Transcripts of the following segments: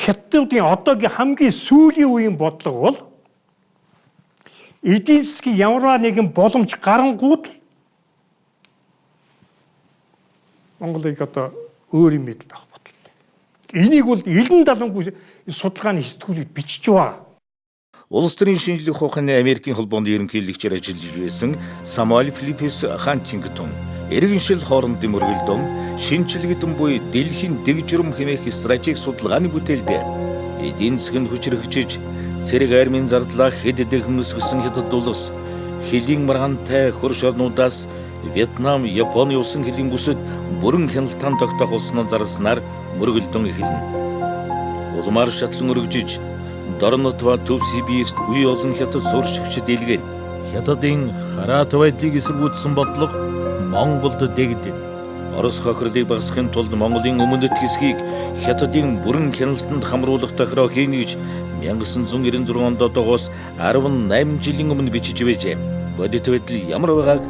Хятадын одоогийн хамгийн сүүлийн үеийн бодлого бол эдийн засгийн ямар нэгэн боломж гарангууд Монголыг одоо өөр юм мэдэл авах бодлоо. Энийг бол элен далангүй судалгааны сэтгүүлүүд бичиж байгаа. Улс төрийн шинжлэх ухааны Америкийн холбооны ерөнхийлөгчөөр ажиллаж байсан Самуэль Филиппес Хантингтон иргэншил хоорондын мөргөлдөм шинжилгээдэн буй дэлхийн дэг журам хэмээх стратеги судалгааны бүтээлд эдийн засгийн хүчрхэгжиж цэрэг армийн зардлаа хэд дэхнэсгсэн хятад улс хилийн маргаантай хөрш орнуудаас Вьетнам, Японы усан хилийн бүсэд бүрэн хяналтаан тогтоох болсноо зарласнаар мөргөлдөн эхэлнэ. Улмаар шатлан өргөжиж Дорнотва Төв Сибирт үе олон хятад суурьшигчид илгээн. Хятадын хараат байдлыг эсэргүүцсэн бодлого Монголд дэгдэн. Орос хохирлыг багасгахын тулд Монголын өмнөд хэсгийг хятадын бүрэн хяналтанд хамруулах тохироо хийнэ гэж 1996 онд одоогоос 18 жилийн өмнө бичиж байжээ. Бодит байдал ямар байгааг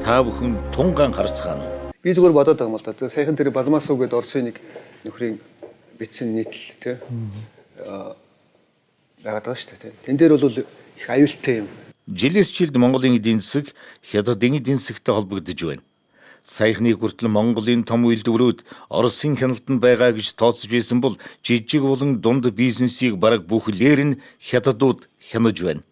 та бүхэн тунгаан харцгаана уу? Би зүгээр бодоод байгаа юм л да. Саяхан тэр Балмасов гэдэг Оросын нэг нөхрийн бичсэн нийтлэл тий. Байгаад байгаа шүү дээ. Тэн дээр бол их аюултай юм. Жилээс жилд Монголын эдийн засаг хятадын эдийн засагтай холбогдож байна. Саяхны хүртэл Монголын том үйлдвэрүүд Оросын хяналтанд байгаа гэж тооцож байсан бол жижиг болон дунд бизнесийг бараг бүхлээр нь хятадууд хянаж байна.